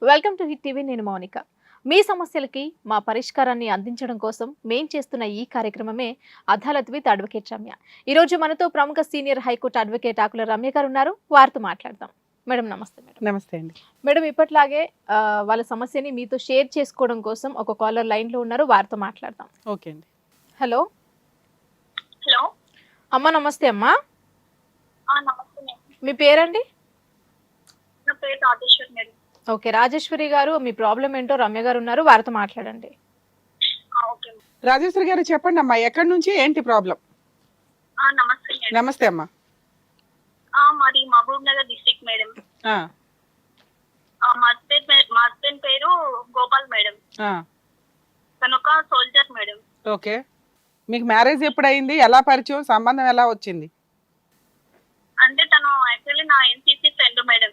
Welcome to hit TV. నేను మౌనిక. మీ సమస్యలకి మా పరిష్కారాన్ని అందించడం కోసం మేం చేస్తున్న ఈ కార్యక్రమమే అదాలత్ విత్ అడ్వకేట్ రమ్య. ఈరోజు మనతో ప్రముఖ సీనియర్ హైకోర్టు అడ్వకేట్ ఆకుల రమ్య గారు ఉన్నారు. వారితో మాట్లాడదాం. మేడం నమస్తే. మేడం నమస్తే అండి. మేడం ఇప్పట్లాగే వాళ్ళ సమస్యని మీతో షేర్ చేసుకోవడం కోసం ఒక కాలర్ లైన్ లో ఉన్నారు. వారితో మాట్లాడదాం. ఓకే అండి. హలో హలో అమ్మ, నమస్తే అమ్మా. నమస్తే మేడం. మీ పేరండి? నా పేరు రాజేశ్వరి మేడం. ఓకే రాజేశ్వరి గారు, మీ ప్రాబ్లం ఏంటో రమ్య గారు ఉన్నారు, వారితో మాట్లాడండి. Okay madam. రాజేశ్వరి గారు చెప్పండి అమ్మా, ఎక్కడి నుంచి ఏంటి ప్రాబ్లం? నమస్తే మేడం. నమస్తే అమ్మా. మాది మహబూబ్ నగర్ డిస్ట్రిక్ట్ మేడం. ఆ, మా హస్బెండ్ పేరు గోపాల్ మేడం. ఆ, తను ఒక సోల్జర్ మేడం. ఓకే. మీకు మ్యారేజ్ ఎప్పుడైంది? ఎలా పరిచయం? సంబంధం ఎలా వచ్చింది? అంటే తను యాక్చువల్లీ నా ఎన్సీసీ ఫ్రెండ్ మేడం.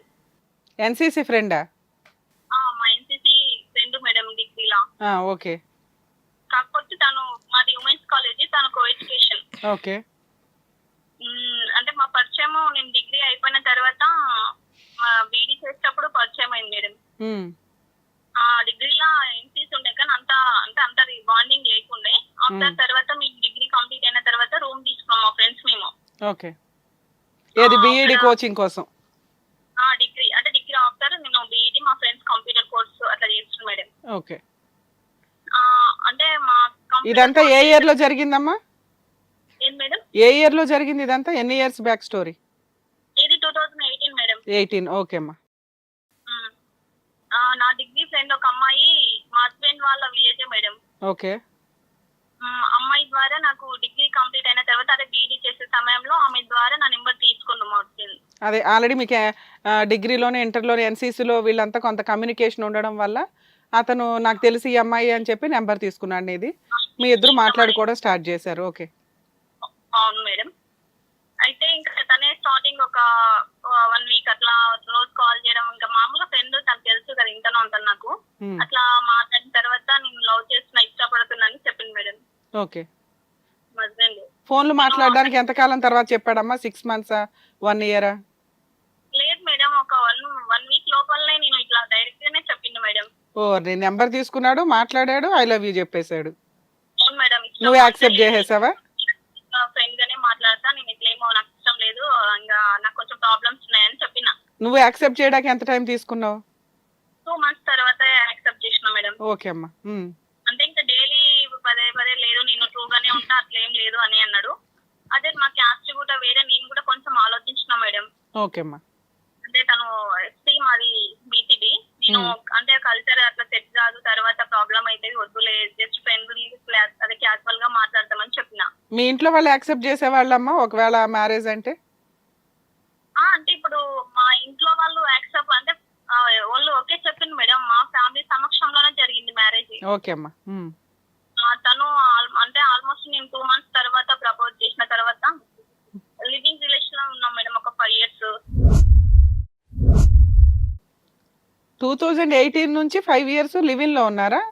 ఎన్సీసీ ఫ్రెండా? మా ఎన్సీసీ ఫ్రెండ్ మేడం డిగ్రీలా. ఓకే కాకపోతే తను మాది ఉమెన్స్ కాలేజ్, తను కో ఎడ్యుకేషన్. ఓకే. అంటే మా పరిచయం నేను డిగ్రీ అయిపోయిన తర్వాత బీడీ చేసేటప్పుడు పరిచయం అయింది మేడం. ఉమ్, డిగ్రీలో ఎన్సీసీ ఉండే కానీ అంత బాండింగ్ లేకుండే. ఆఫ్టర్ తర్వాత మేము డిగ్రీ కంప్లీట్ అయిన తర్వాత రూమ్ తీసుకున్నాం మా ఫ్రెండ్స్ మేము. ఓకే. ఏది బీఈడి కోచింగ్ కోసం? డిగ్రీ ఆఫ్టర్ నేను బీఈడి మా ఫ్రెండ్స్ కంప్యూటర్ కోర్స్ అట్లా చేస్తున్నాను మేడం. ఓకే. అంటే మా ఇదంతా ఏ ఇయర్ లో జరిగిందమ్మా? ఏం మేడం? ఏ ఇయర్ లో జరిగింది ఇదంతా? ఎన్ని ఇయర్స్ బ్యాక్ స్టోరీ? ఇది 2018 మేడం. 18. ఓకే అమ్మా. నా డిగ్రీ ఫ్రెండ్ ఒక అమ్మాయి మా హస్బెండ్ వాళ్ళ విలేజ్ మేడం. ఓకే. అమ్మాయి ద్వారా నాకు డిగ్రీ కంప్లీట్ అయిన తర్వాత అదే బీఈడి చేసే సమయంలో ఆమె ద్వారా నా నెంబర్ తీసుకున్నాం మా హస్బెండ్. అదే ఆల్రెడీ మీకు డిగ్రీలోనే ఇంటర్లోనే ఎన్సీసీలో వీళ్ళంతా కొంత కమ్యూనికేషన్ ఉండడం వల్ల అతను నాకు తెలిసి ఈ అమ్మాయి అని చెప్పి నెంబర్ తీసుకున్నాడు. ఇది మీ ఇద్దరు మాట్లాడుకోవడం స్టార్ట్ చేశారు. ఓకే. అవును మేడం. అయితే ఇంకా తనే స్టార్టింగ్ ఒక 1 వీక్ అట్లా రోజు కాల్ చేయడం, ఇంకా మామూలుగా ఫ్రెండ్, తనకు తెలుసు కదా ఇంతనో అంత నాకు. అట్లా మాట్లాడిన తర్వాత నేను లవ్ చేస్తున్నా, ఇష్టపడుతున్నాను చెప్పింది మేడం. ఓకే. హస్బెండ్ ఫోన్లు మాట్లాడడానికి ఎంతకాలం తర్వాత చెప్పాడమ్మా? 6 months, 1 year? లేదు మేడం, ఒక 1 వీక్ లోపలనే నేను ఇట్లా డైరెక్ట్ గానే చెప్పింది మేడం. నీ నెంబర్ తీసుకున్నాడు, మాట్లాడాడు, ఐ లవ్ యూ చెప్పేశాడు. అవును మేడం. నువ్వు యాక్సెప్ట్ చేసేసావా? ఫ్రెండ్ గానే మాట్లాడతా, నేను ఇట్లేమో నాకు ఇష్టం లేదు, ఇంకా నాకు కొంచెం ప్రాబ్లమ్స్ ఉన్నాయని చెప్పిన. నువ్వు యాక్సెప్ట్ చేయడానికి ఎంత టైం తీసుకున్నావు? 2 months తర్వాత యాక్సెప్ట్ చేసిన మేడం. ఓకే అమ్మా. అంటే ఇంకా డైలీ పదే లేదు నేను ట్రూగానే ఉంటా, అట్లేం లేదు అని అన్నాడు. అదే మా క్యాస్ట్ కూడా వేరే, నేను కూడా కొంచెం ఆలోచించిన మేడం. ఓకే అమ్మా. అంటే తను ఎస్టీ, మాది బీసీబీ. నేను అంటే కల్చర్ అట్లా సెట్ కాదు, తర్వాత ప్రాబ్లం అయితే వద్దులే, జస్ట్ ఫ్రెండ్ అదే క్యాజువల్ గా మాట్లాడతామని చెప్పిన. మీ ఇంట్లో వాళ్ళు యాక్సెప్ట్ చేసేవాళ్ళమ్మా ఒకవేళ మ్యారేజ్ అంటే? అంటే ఇప్పుడు మా ఇంట్లో వాళ్ళు యాక్సెప్ట్ అంటే వాళ్ళు ఓకే చెప్పింది మేడం. మా ఫ్యామిలీ సమక్షంలోనే జరిగింది మ్యారేజ్. ఓకే అమ్మా. తను అంటే ఆల్మోస్ట్ నేను 2 months తర్వాత ప్రపోజ్ చేసిన తర్వాత లివింగ్ రిలేషన్ లో ఉన్నాం మేడం ఒక 5 years. 2018 నుంచి 5 years లివింగ్ లో ఉన్నారా?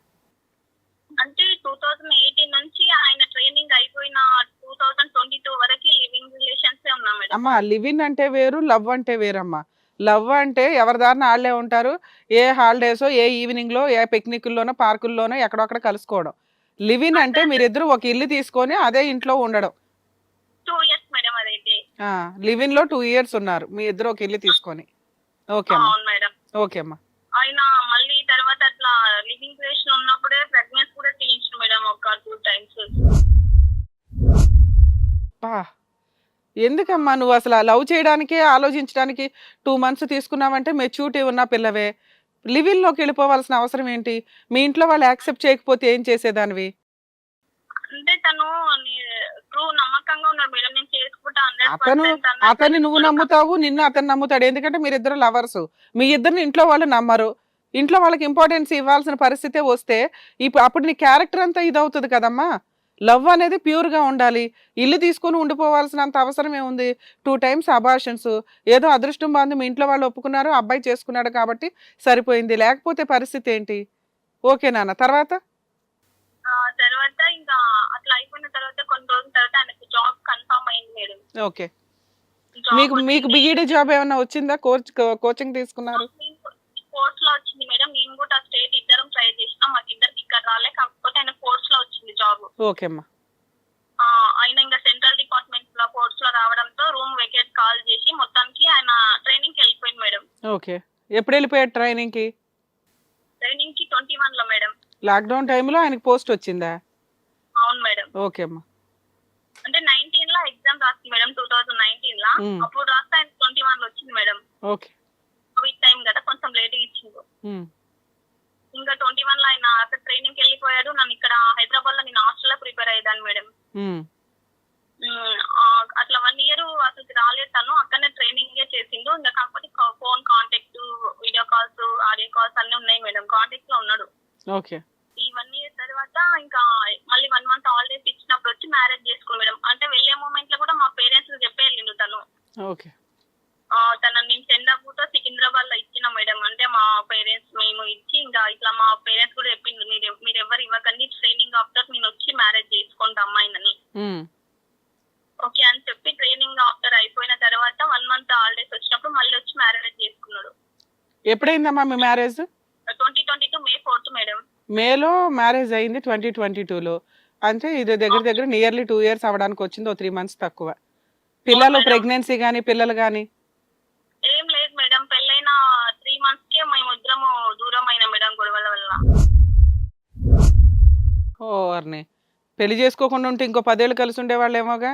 అంటే 2018 నుంచి ఆయన ట్రైనింగ్ అయిపోయిన 2022 వరకు లివింగ్ రిలేషన్స్ ఉన్నాం మేడం. అమ్మా, లివింగ్ అంటే వేరు, లవ్ అంటే వేరమ్మా. లవ్ అంటే ఎవరి దారిన వాళ్ళే ఉంటారు. ఏ హాలిడేసో, ఏ ఈవినింగ్ లో, ఏ పిక్నిక్లోనో, పార్కుల్లోనో ఎక్కడొక్కడ కలుసుకోవడం. లివింగ్ అంటే మీరిద్దరు ఒక ఇల్లు తీసుకొని అదే ఇంట్లో ఉండడం. 2 years మేడం అదైతే. లివింగ్ లో 2 years ఉన్నారు మీ ఇద్దరు ఒక ఇల్లు తీసుకొని. ఓకే అమ్మా. అవును మేడం. ఓకే అమ్మా. ఆయన మళ్ళీ తర్వాత అట్లా లివింగ్ రిలేషన్ ఉన్నప్పుడే ప్రెగ్నెన్సీ కూడా తీయించు మేడం ఒక 2 times. ఎందుకమ్మా నువ్వు అసలు లవ్ చేయడానికే ఆలోచించడానికి 2 months తీసుకున్నావంటే మెచ్యూరిటీ ఉన్న పిల్లవే. లివింగ్ లోకి వెళ్ళిపోవాల్సిన అవసరం ఏంటి? మీ ఇంట్లో వాళ్ళు యాక్సెప్ట్ చేయకపోతే ఏం చేసేదానివి? అంటే తను ట్రూ నమ్మకంగా ఉన్నాడు మేడం, నేను చేసుకుంటా 100%. అతన్ని నువ్వు నమ్ముతావు, నిన్ను అతను నమ్ముతాడు. ఎందుకంటే మీరిద్దరు లవర్స్. మీ ఇద్దరిని ఇంట్లో వాళ్ళు నమ్మరు. ఇంట్లో వాళ్ళకి ఇంపార్టెన్స్ ఇవ్వాల్సిన పరిస్థితే వస్తే అప్పుడు నీ క్యారెక్టర్ అంతా ఇదవుతుంది కదమ్మా. లవ్ అనేది ప్యూర్ గా ఉండాలి. ఇల్లు తీసుకొని ఉండిపోవాల్సినంత అవసరం ఏముంది? 2 times అబార్షన్స్. ఏదో అదృష్టం బాగుంది, మీ ఇంట్లో వాళ్ళు ఒప్పుకున్నారు, అబ్బాయి చేసుకున్నాడు కాబట్టి సరిపోయింది. లేకపోతే పరిస్థితి ఏంటి? ఓకే నాన్న. తర్వాత ఇంకా అట్లా అయిపోయిన తర్వాత కొన్ని రోజుల తర్వాత ఆయనకు జాబ్ కన్ఫర్మ్ అయింది మేడం. ఓకే. మీకు బీఈడీ జాబ్ ఏమైనా వచ్చిందా? కోచింగ్ తీసుకున్నారు? ఫోర్స్ లో వచ్చింది మేడం. నేను కూడా స్టేట్ ఇద్దరం ట్రై చేసినాం, మాకు ఇద్దరికి ఇక్కడ రాలే. కాకపోతే ఆయన ఫోర్స్ లో వచ్చింది జాబ్. ఓకే అమ్మా. ఆయన ఇంకా సెంట్రల్ డిపార్ట్మెంట్ లో ఫోర్స్ లో రావడంతో రూమ్ వెకేట్ కాల్ చేసి మొత్తానికి ఆయన ట్రైనింగ్ కి వెళ్ళిపోయింది మేడం. ఓకే, ఎప్పుడు వెళ్ళిపోయాడు ట్రైనింగ్ కి? ట్రైనింగ్ కి 21 లో మేడం. లాక్డౌన్ టైంలో ఆయనకి పోస్ట్ వచ్చిందా? అవును మేడం. ఓకే అమ్మా. అంటే 19 లో ఎగ్జామ్ రాసింది మేడం, 2019 లో. అప్పుడు రాస్తే ఆయన 21 లో వచ్చింది మేడం. ఓకే. కోవిడ్ టైం కదా, కొంచెం లేట్ ఇచ్చిండు. ఇంకా 21 లో ఆయన అక్కడ ట్రైనింగ్ కి వెళ్ళిపోయాడు. నన్ను ఇక్కడ హైదరాబాద్ లో నేను హాస్టల్ లో ప్రిపేర్ అయ్యేదాన్ని మేడం. అట్లా 1 year అసలు రాలేదు తను, అక్కడనే ట్రైనింగ్ చేసిండు. ఇంకా కాకపోతే phone contact, video calls, audio calls అన్ని ఉన్నాయి మేడం, కాంటాక్ట్ లో ఉన్నాడు. ఓకే. ఈ 1 year తర్వాత ఇంకా మళ్ళీ 1 month హాలిడేస్ ఇచ్చినప్పుడు వచ్చి మ్యారేజ్ చేసుకో మేడం. అంటే వెళ్లే మూమెంట్ లో కూడా మా పేరెంట్స్ చెప్పే వెళ్ళిండు తను. ఓకే. తన నేను చెందాపూర్తో సికింద్రాబాద్ లో ఇచ్చిన మేడం. అంటే మా పేరెంట్స్ మేము ఇచ్చి ఇంకా ఇట్లా మా పేరెంట్స్ కూడా చెప్పిండు, మీరు ఎవరు ఇవ్వకండి, ట్రైనింగ్ ఆఫ్టర్ నేను వచ్చి మ్యారేజ్ చేసుకుంటా అమ్మాయినని. ఓకే అని చెప్పి ట్రైనింగ్ ఆఫ్టర్ అయిపోయిన తర్వాత 1 month హాలిడేస్ వచ్చినప్పుడు మళ్ళీ వచ్చి మ్యారేజ్ చేసుకున్నాడు. ఎప్పుడైందమ్మా మీ మ్యారేజ్? 2022 May 4th madam. మేలో మ్యారేజ్ అయింది 2022లో. అంటే ఇది దగ్గర దగ్గర నియర్లీ 2 years అవడానికి వచ్చింది, 3 months తక్కువ. పిల్లలు ప్రెగ్నెన్సీ గానీ పిల్లలు గానీ ఏం లేదు మేడం. పెళ్ళైన 3 months కే మేము ఇద్దరము దూరం అయినా మేడం గొడవల వల్ల. ఓర్ని, పెళ్లి చేసుకోకుండా ఉంటే ఇంకో 10 ఏళ్ళు కలిసి ఉండేవాళ్ళేమోగా.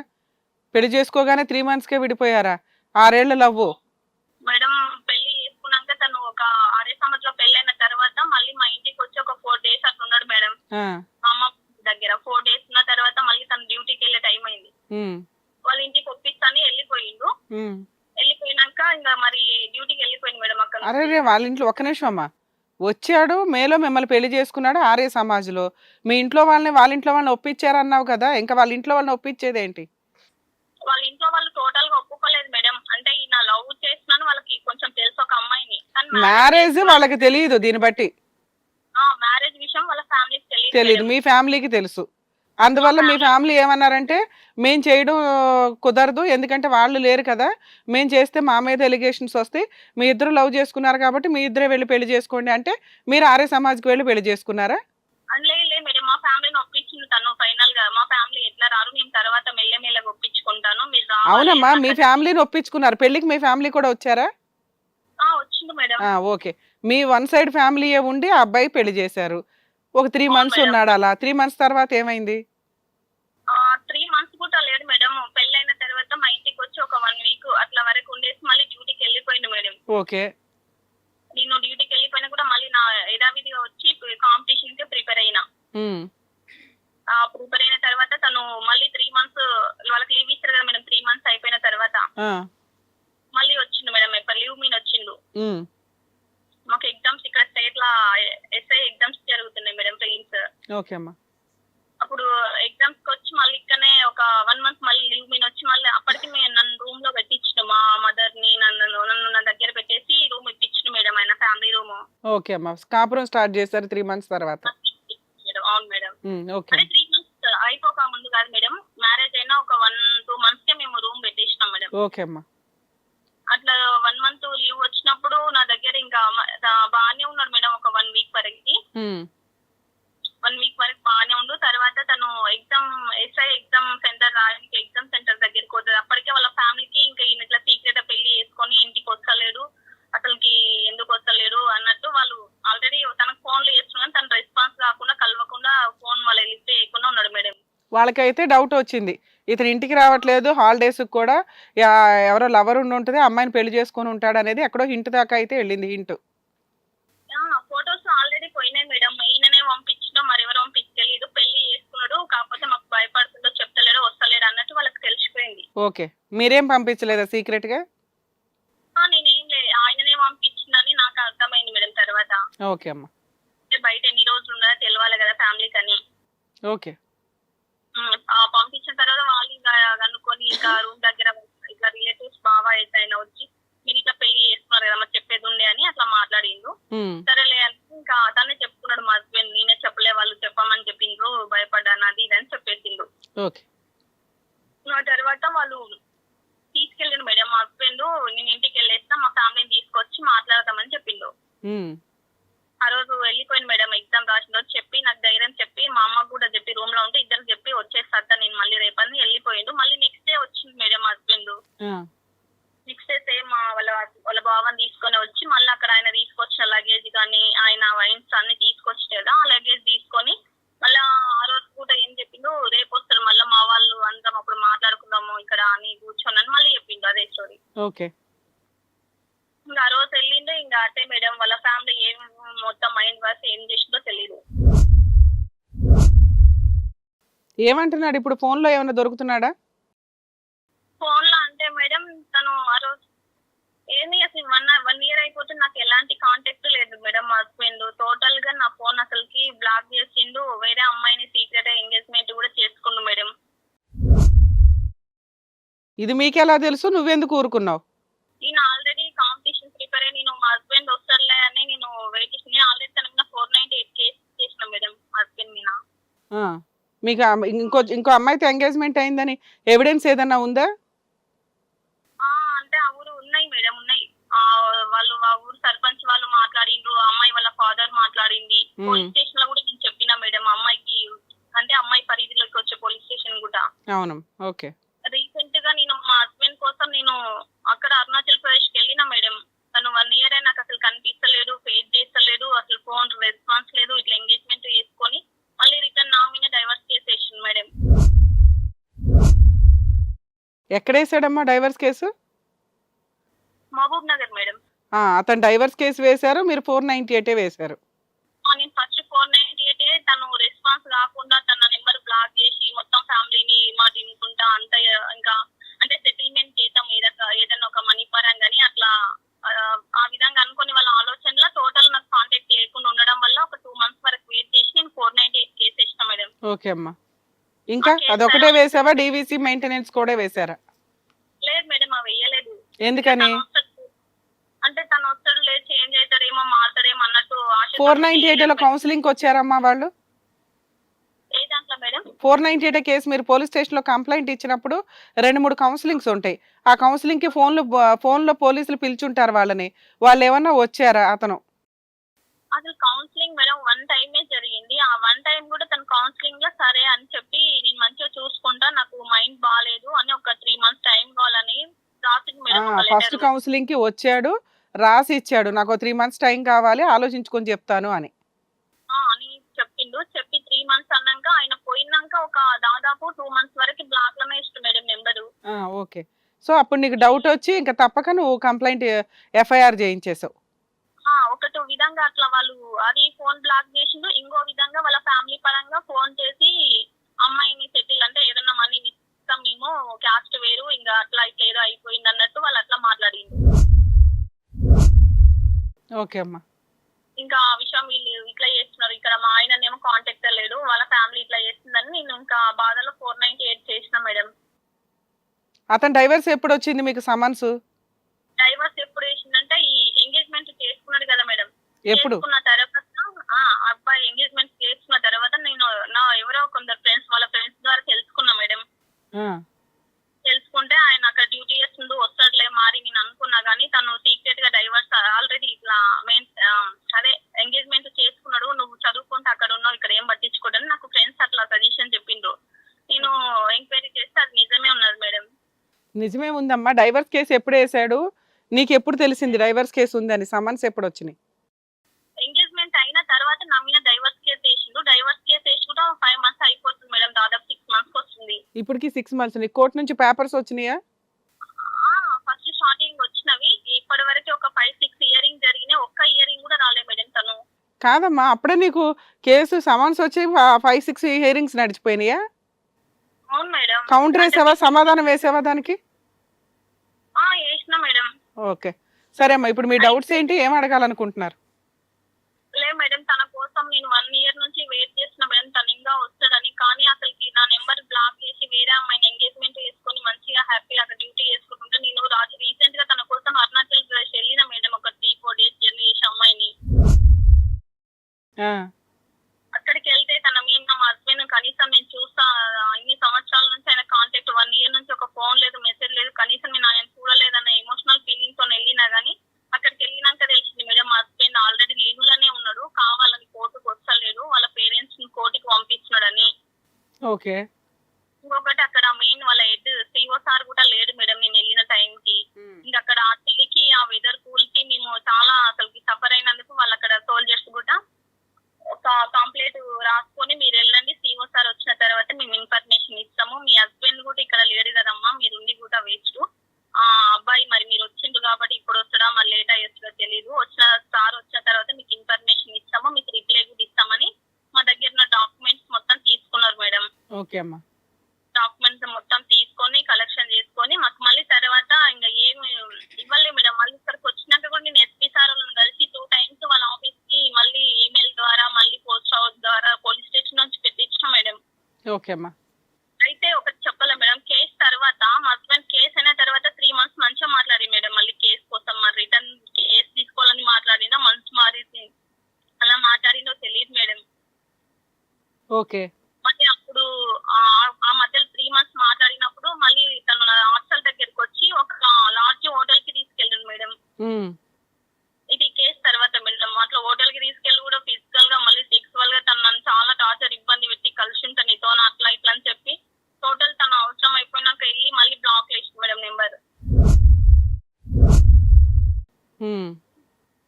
పెళ్లి చేసుకోగానే 3 months కే విడిపోయారా? 6 ఏళ్ళు లవ్వు మేడం. పెళ్లి చేసుకున్నాక తను ఒక 6 సంవత్సరాల పెళ్ళైన తర్వాత మళ్ళీ మా ఇంటికి వచ్చి ఒక 4 days అట్లా ఉన్నాడు మేడం. మా అమ్మ దగ్గర 4 days ఉన్న తర్వాత మళ్ళీ తను డ్యూటీకి వెళ్ళే టైం అయింది. వాళ్ళ ఇంటికి ఒప్పిస్తాని వెళ్ళిపోయిండు. వెళ్ళిపోయినాక ఇంకా మరి డ్యూటీకి వెళ్ళిపోయింది మేడం అక్కడ. అరే వాళ్ళ ఇంట్లో ఒక్క నిమిషం అమ్మా, వచ్చాడు మేలో మిమ్మల్ని పెళ్లి చేసుకున్నాడు ఆర్య సమాజ్లో. మీ ఇంట్లో వాళ్ళ ఇంట్లో వాళ్ళని ఒప్పించారన్నావు కదా, ఇంకా వాళ్ళ ఇంట్లో వాళ్ళని ఒప్పించేది ఏంటి? వాళ్ళ ఇంట్లో వాళ్ళు టోటల్ గా ఒప్పుకోలేదు మేడం. అంటే ఈయన లవ్ చేస్తున్నాను వాళ్ళకి కొంచెం తెలుసు ఒక అమ్మాయిని. మ్యారేజ్ వాళ్ళకి తెలియదు, దీన్ని బట్టి మ్యారేజ్ విషయం వాళ్ళ ఫ్యామిలీకి తెలియదు, మీ ఫ్యామిలీకి తెలుసు. అందువల్ల మీ ఫ్యామిలీ ఏమన్నారంటే మేము చేయడం కుదరదు, ఎందుకంటే వాళ్ళు లేరు కదా, మేము చేస్తే మా మీద ఎలిగేషన్స్ వస్తాయి, మీ ఇద్దరు లవ్ చేసుకున్నారు కాబట్టి మీ ఇద్దరే వెళ్ళి పెళ్లి చేసుకోండి అంటే మీరు ఆర్య సమాజ్కి వెళ్ళి పెళ్లి చేసుకున్నారా? లేదు మేడం, మా ఫ్యామిలీని ఒప్పించింది తను ఫైనల్ గా. మా ఫ్యామిలీ ఎట్లా రారు, నేను తర్వాత మెల్లమెల్లగా ఒప్పించుకుంటాను, మీరు అవునమ్మా, మీ ఫ్యామిలీని ఒప్పించుకున్నారు. పెళ్లికి మీ ఫ్యామిలీ కూడా వచ్చారా? వచ్చింది మేడం. ఓకే, మీ 1 side ఫ్యామిలీయే ఉండి ఆ అబ్బాయి పెళ్లి చేశారు. ఒక 3 months ఉన్నాడు. అలా 3 months తర్వాత ఏమైంది? 3 months కూడా లేడు మేడం. పెళ్ళైన తర్వాత మా ఇంటికి వచ్చి ఒక 1 week అట్లా వరకు ఉండేసి మళ్ళీ డ్యూటీకి వెళ్ళిపోయింది మేడం. ఓకే. నేను డ్యూటీకి వెళ్ళిపోయినా కూడా మళ్ళీ నా యథావిధిగా వచ్చి కాంపిటీషన్ కి ప్రిపేర్ అయినా. ప్రిపేర్ అయిన తర్వాత తను మళ్ళీ 3 months వాళ్ళకి లీవ్ ఇస్తారు కదా మేడం. 3 months అయిపోయిన తర్వాత మళ్ళీ వచ్చిండు మేడం. లీవ్ మీద వచ్చిండు. మాకు ఎగ్జామ్స్ ఇక్కడ స్టేట్ లా ఎస్ఐ ఎగ్జామ్స్ జరుగుతున్నాయి మేడం, ప్రిలిమ్స్. ఓకే అమ్మా. అప్పుడు ఎగ్జామ్స్ కి వచ్చి మళ్ళీ ఇక్కడనే ఒక 1 month మళ్ళీ లీవ్ మీద వచ్చి మళ్ళీ అప్పటికి నన్ను రూమ్ లో పెట్టించిన మా మదర్ ని నన్ను నా దగ్గర పెట్టేసి రూమ్ ఇప్పించిన మేడం, ఆయన ఫ్యామిలీ రూమ్. ఓకే అమ్మా, కాపురం స్టార్ట్ చేశారు 3 months తర్వాత. అవును మేడం. ఓకే. అంటే 3 months అయిపోక ముందు కాదు మేడం, మ్యారేజ్ అయినా ఒక 1-2 months కే మేము రూమ్ పెట్టేసినాం మేడం. ఓకే అమ్మా. అట్లా 1 month లీవ్ వచ్చినప్పుడు నా దగ్గర ఇంకా బాగానే ఉన్నాడు మేడం. ఒక 1 week వరకు 1 week వరకు బాగానే ఉండు. తర్వాత తను ఎస్ఐ ఎగ్జామ్ సెంటర్ రాయడానికి ఎగ్జామ్ సెంటర్ దగ్గరికి పోతుంది. అప్పటికే వాళ్ళ ఫ్యామిలీకి ఇంకా ఈయన ఇట్లా సీక్రెట్ పెళ్లి చేసుకొని ఇంటికి వస్తలేడు, అసలుకి ఎందుకు వస్తలేడు అన్నట్టు వాళ్ళు ఆల్రెడీ తనకు ఫోన్లు చేస్తున్నాను, తన రెస్పాన్స్ కాకుండా కలవకుండా ఫోన్ వాళ్ళు లిఫ్ట్ చేయకుండా ఉన్నాడు మేడం. వాళ్ళకైతే డౌట్ వచ్చింది, ఇతను ఇంటికి రావట్లేదు, హాలిడేస్ కూడా ఎవరో లవర్ ఉండి ఉంటుంది, అమ్మాయిని పెళ్లి చేసుకొని ఉంటాడు అనేది ఎక్కడో హింట్ దాకా అయితే వెళ్ళింది. హింట్ ఫొటోస్ ఆల్రెడీ పోయినాయి మేడం. ఈయననే పంపించడం మరి ఎవరు పంపించలేదు. పెళ్లి చేసుకున్నాడు, కాకపోతే మాకు భయపడుతుందో చెప్తలేడు, వస్తలేడు అన్నట్టు వాళ్ళకి తెలిసిపోయింది. ఓకే, మీరేం పంపించలేదా సీక్రెట్ గా? నేనేం లేదు, ఆయననే పంపించిందని నాకు అర్థమైంది మేడం తర్వాత. ఓకే అమ్మా. బయట ఎన్ని రోజులు ఉన్నదో తెలియాలి కదా ఫ్యామిలీకి అని. ఓకే. పంపించిన తర్వాత వాళ్ళు ఇంకా కనుక్కొని ఇంకా రూమ్ దగ్గర ఇట్లా రిలేటివ్స్ బాగా అయితే వచ్చి మీరు ఇట్లా పెళ్లి చేస్తున్నారు కదా మరి చెప్పేది ఉండే అని అట్లా మాట్లాడిండు. సరేలే అని ఇంకా తనే చెప్పుకున్నాడు మా హస్బెండ్, నేనే చెప్పలే వాళ్ళు చెప్పమని చెప్పిండ్రు, భయపడ్డాను అది ఇది అని చెప్పేసిండు. ఆ తర్వాత వాళ్ళు తీసుకెళ్ళిండు మేడం. మా హస్బెండ్ నేను ఇంటికి వెళ్ళేస్తా, మా ఫ్యామిలీని తీసుకొచ్చి మాట్లాడతామని చెప్పిండు. ఓకే. ఇంకా ఆ రోజు వెళ్ళిండు. ఇంకా అంటే మేడం వాళ్ళ ఫ్యామిలీ ఏం మొత్తం మైండ్ వాష్ ఏం చేసిందో తెలియదు. ఏమంటున్నాడు ఇప్పుడు? ఫోన్ లో ఏమైనా దొరుకుతున్నాడా? ఫోన్ లో అంటే మేడం తను ఆ రోజు ఏంది అసలు 1 ఇయర్ అయిపోతే నాకు ఎలాంటి కాంటాక్ట్ లేదు మేడం. మా హస్బెండ్ టోటల్ గా నా ఫోన్ అసలుకి బ్లాక్ చేసిండు. వేరే అమ్మాయిని సీక్రెట్ ఎంగేజ్మెంట్ కూడా చేసుకుండు మేడం. ఇది మీకెలా తెలుసు? నువ్వెందుకు ఊరుకున్నావు? నేను ఆల్రెడీ కాంపిటీషన్ ప్రిపేర్ అయ్యి నేను మా హస్బెండ్ వస్తాడులే అని నేను వెయిట్ చేసి నేను ఆల్రెడీ తన మీద 498 కేసు చేసిన మేడం హస్బెండ్ మీద. ఆ, మీకు ఇంకో అమ్మాయితో ఎంగేజ్మెంట్ అయిందని ఎవిడెన్స్ ఏదన్నా ఉందా? అంటే ఆ ఊరు ఉన్నాయి మేడం, ఉన్నాయి. వాళ్ళు ఆ ఊరు సర్పంచ్ వాళ్ళు మాట్లాడిండ్రు, ఆ అమ్మాయి వాళ్ళ ఫాదర్ మాట్లాడింది. పోలీస్ స్టేషన్ లో కూడా నేను చెప్పిన మేడం అమ్మాయికి, అంటే అమ్మాయి పరిధిలోకి వచ్చే పోలీస్ స్టేషన్ కూడా. అవును. ఓకే. రీసెంట్ గా నేను మా హస్బెండ్ కోసం నేను అక్కడ అరుణాచల్ ప్రదేశ్ కి వెళ్ళిన మేడం. తను 1 ఇయర్ నాకు అసలు కనిపిస్తలేడు, ఫేస్ చేస్తలేడు, అసలు ఫోన్ రెస్పాన్స్ లేదు. ఇట్లా ఎంగేజ్మెంట్ చేసుకొని మళ్ళీ రిటర్న్ నా మీద డైవర్స్ కేసు వేసిండు మేడం. ఎక్కడేసాడమ్మా divorce case? Mahabubnagar madam. అతను డైవర్స్ కేసు వేశారు, మీరు 498 వేశారు. నేను ఫస్ట్ 498 తను రెస్పాన్స్ కాకుండా తన నెంబర్ బ్లాక్ చేసి మొత్తం ఫ్యామిలీని మాట వినుకుంటా అంత ఇంకా అంటే సెటిల్మెంట్ చేద్దాం ఏదైనా ఒక మనీ పరంగాని అట్లా ఆ విధంగా అనుకుని వాళ్ళ ఆలోచనలో టోటల్ నాకు కాంటాక్ట్ లేకుండా ఉండడం వల్ల ఒక 2 months వరకు వెయిట్ చేసి నేను 498 కేసు వేసిన మేడం. ఓకే అమ్మా. ఇంకా అదొకటే వేసావా? డివిసి మెయింటెనెన్స్ కూడా వేశారా? లేదు మేడం, అవి వేయలేదు. ఎందుకని? అంటే తను వస్తాడు లేదు, చేంజ్ అవుతాడేమో, మారుతాడేమో అన్నట్టు 498 లో కౌన్సిలింగ్ వచ్చారమ్మా వాళ్ళు? ఏ దాంట్లో మేడం? 498 కేసు మీరు పోలీస్ స్టేషన్ లో కంప్లైంట్ ఇచ్చినప్పుడు 2-3 కౌన్సిలింగ్స్ ఉంటాయి. ఆ కౌన్సిలింగ్ కి ఫోన్ లో పోలీసులు పిలుచుంటారు వాళ్ళని. వాళ్ళు ఏమన్నా వచ్చారా? అతను అసలు కౌన్సిలింగ్ మేడం 1 టైమే జరిగింది. ఆ 1 టైం కూడా తన కౌన్సిలింగ్ లో సరే అని చెప్పి నేను మంచిగా చూసుకుంటా, నాకు మైండ్ బాగాలేదు అని ఒక 3 months టైం కావాలని రాసింది మేడం. ఫస్ట్ కౌన్సిలింగ్ కి వచ్చాడు, రాసి ఇచ్చాడు, నాకు 3 months టైం కావాలి, ఆలోచించుకొని చెప్తాను అని అని చెప్పిండు. చెప్పి 3 months అన్నాక ఆయన పోయినాక ఒక దాదాపు 2 months వరకు బ్లాక్ లోనే ఇష్టం మేడం నెంబరు. ఓకే. సో అప్పుడు నీకు డౌట్ వచ్చి ఇంకా తప్పక నువ్వు కంప్లైంట్ ఎఫ్ఐఆర్ చేయించేసావు. ఒకటి విధంగా అట్లా వాళ్ళు అది ఫోన్ బ్లాక్ చేసిండు, ఇంకో విధంగా వాళ్ళ ఫ్యామిలీ పరంగా ఫోన్ చేసి అమ్మాయిని సెటిల్ అంటే ఏదన్నా మనీ ఇస్తాం మేము, క్యాస్ట్ వేరు, ఇంకా అట్లా ఇట్లా ఏదో అయిపోయింది అన్నట్టు వాళ్ళు అట్లా మాట్లాడింది. ఓకే అమ్మా. ఇంకా ఆ విషయం వీళ్ళు ఇట్లా చేస్తున్నారు, ఇక్కడ మా ఆయననేమో కాంటాక్ట్ లేడు, వాళ్ళ ఫ్యామిలీ ఇట్లా చేస్తుందని నేను ఇంకా బాధలో 498 చేసిన మేడం. అతను డైవర్స్ ఎప్పుడు వచ్చింది మీకు సమన్స్? డైవర్స్ ఎప్పుడు వేసిందంటే ఈ ఎంగేజ్మెంట్ చేసుకున్నాడు కదా మేడం, ఎప్పుడు? చేసుకున్న తర్వాత అబ్బాయి ఎంగేజ్మెంట్ చేసుకున్న తర్వాత నేను నా ఎవరో కొందరు ఫ్రెండ్స్ వాళ్ళ ఫ్రెండ్స్ ద్వారా తెలుసుకున్నా మేడం. తెలుసుకుంటే ఆయన అక్కడ డ్యూటీ చేస్తుండు, వస్తాడులే మారి నేను అనుకున్నా గానీ తను సీక్రెట్ గా డైవర్స్ ఆల్రెడీ ఇట్లా అదే ఎంగేజ్మెంట్ చేసుకున్నాడు, నువ్వు చదువుకుంటే అక్కడ ఉన్నావు, ఇక్కడ ఏం పట్టించుకోడని నాకు ఫ్రెండ్స్ అట్లా సజెషన్ చెప్పిండ్రు. నేను ఎంక్వైరీ చేస్తే అది నిజమే ఉన్నది మేడం. నిజమే ఉందమ్మా. డైవర్స్ కేసు ఎప్పుడు వేసాడు? నీకు ఎప్పుడు తెలిసింది డైవర్స్ కేసు ఉందని? సమన్స్ ఎప్పుడు వచ్చినాయి? ఎంగేజ్మెంట్ అయిన తర్వాత నా మీద డైవర్స్ కేసు వేసిండు. డైవర్స్ కేసు వేసి కూడా 5 months అయిపోతుంది మేడం, దాదాపు 6 months వస్తుంది. ఇప్పటికి 6 months. నీకు కోర్టు నుంచి పేపర్స్ వచ్చినాయా? ఫస్ట్ స్టార్టింగ్ వచ్చినవి, ఇప్పటి వరకు ఒక 5-6 ఇయరింగ్ జరిగినాయి, ఒక్క ఇయరింగ్ కూడా రాలే మేడం తను. కాదమ్మా, అప్పుడే నీకు కేసు సమన్స్ వచ్చి 5-6 హియరింగ్స్ నడిచిపోయినాయా? అవును మేడం. కౌంటర్ వేసావా? సమాధానం వేసావా దానికి? వేసిన మేడం. ఓకే, సరే అమ్మా. ఇప్పుడు మీ డౌట్స్ ఏంటి? ఏం అడగాలనుకుంటున్నారు? లే మేడం, తన కోసం నేను 1 year నుంచి వెయిట్ చేస్తున్నా మేడం, తను ఇంకా వస్తాడని. కానీ అసలుకి నా నెంబర్ బ్లాక్ చేసి వేరే అమ్మాయిని ఎంగేజ్మెంట్ చేసుకుని మంచిగా హ్యాపీగా అక్కడ డ్యూటీ చేసుకుంటుంటే నేను రీసెంట్ గా తన కోసం అరుణాచల్ ప్రదేశ్ వెళ్ళిన మేడం, ఒక 3-4 days జర్నీ చేసి అమ్మాయిని. అక్కడికి వెళ్తే తన మీద మా హస్బెండ్ కనీసం నేను చూస్తా ఇన్ని సంవత్సరాల నుంచి ఆయన కాంటాక్ట్ 1 year నుంచి ఒక ఫోన్ లేదు, మెసేజ్ లేదు, కనీసం నేను ఆయన చూడలేదన్న ఎమోషనల్ ఫీలింగ్ తో వెళ్ళినా గానీ అక్కడికి వెళ్ళినాక తెలిసింది మేడం మా హస్బెండ్ ఆల్రెడీ లీవ్ లోనే ఉన్నాడు, కావాలని కోర్టుకు వస్తలేడు, వాళ్ళ పేరెంట్స్ ని కోర్టుకు పంపిస్తున్నాడని. ఓకే. ఇంకొకటి అక్కడ మెయిన్ వాళ్ళ హెడ్ సిఓ సార్ కూడా లేడు మేడం నేను వెళ్ళిన టైం కి. ఇంకా అక్కడ ఆ చలికి ఆ వెదర్ కూల్ కి మేము చాలా అసలు సఫర్ అయినందుకు వాళ్ళు అక్కడ సోల్జర్స్ కూడా ఒక కంప్లైంట్ రాసుకొని మీరు వెళ్ళండి, సిఓ సార్ వచ్చిన తర్వాత మేము ఇన్ఫర్మేషన్ ఇస్తాము, మీ హస్బెండ్ కూడా ఇక్కడ లేడు కదమ్మా, మీరు ఉండి కూడా వేస్ట్, ఆ అబ్బాయి మరి ఓకే అమ్మా. డాక్యుమెంట్స్ మొత్తం తీసుకొని కలెక్షన్ చేసుకొని మాకు మళ్ళీ తర్వాత ఇంకా ఏమి ఇవ్వలేదు మేడం. మళ్ళీ ఇక్కడికి వచ్చినాక కూడా నేను ఎస్పీ సార్ వాళ్ళని కలిసి 2 times వాళ్ళ ఆఫీస్ కి మళ్ళీ ఈమెయిల్ ద్వారా మళ్ళీ పోస్ట్ హౌస్ ద్వారా పోలీస్ స్టేషన్ నుంచి పెట్టించాం మేడం. ఓకే అమ్మా. అయితే ఒకటి చెప్పలే మేడం, కేసు తర్వాత మా హస్బెండ్ కేసు అయిన తర్వాత 3 months మంచిగా మాట్లాడి మేడం. మళ్ళీ కేసు కోసం మరి రిటర్న్ కేసు తీసుకోవాలని మాట్లాడినా మనసు మారింది, అలా మాట్లాడిందో తెలియదు మేడం. ఓకే. మళ్ళీ అప్పుడు ఆ మధ్యలో 3 months మాట్లాడినప్పుడు మళ్ళీ తను నా హాస్టల్ దగ్గరికి వచ్చి ఒక లాడ్జ్ హోటల్ కి తీసుకెళ్ళాను మేడం. ఇది కేసు తర్వాత మేడం. అట్లా హోటల్ కి తీసుకెళ్ళి కూడా ఫిజికల్ గా మళ్ళీ సెక్సువల్ గా తను నన్ను చాలా టార్చర్ ఇబ్బంది పెట్టి కలిసి ఉంటా నీతో అట్లా ఇట్లా అని చెప్పి టోటల్ తన అవసరం అయిపోయినాక వెళ్ళి మళ్ళీ బ్లాక్ చేసి మేడం నెంబర్.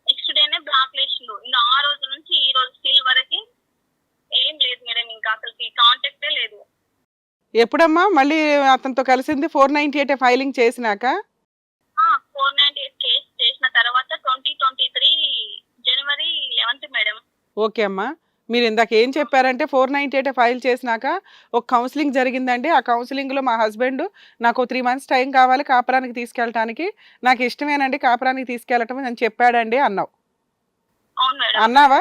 నెక్స్ట్ డేనే బ్లాక్ చేసిండు. ఇంకా ఆ రోజు నుంచి ఈ రోజు స్టిల్ వరకు ఏం లేదు మేడం, ఇంకా అసలు కాంటాక్టే లేదు. ఎప్పుడమ్మా మళ్ళీ అతనితో కలిసింది? 498 ఫైలింగ్ చేసినాక? 498 కేసు చేసిన తర్వాత 2023 January 11th మేడం. ఓకే అమ్మా. మీరు ఇందాక ఏం చెప్పారంటే 498 ఫైల్ చేసినాక ఒక కౌన్సిలింగ్ జరిగిందండి. ఆ కౌన్సిలింగ్లో మా హస్బెండ్ నాకు 3 months టైం కావాలి కాపురానికి తీసుకెళ్ళటానికి, నాకు ఇష్టమేనండి కాపురానికి తీసుకెళ్ళటం అని చెప్పాడండి అన్నావు. అవును మేడం. అన్నావా?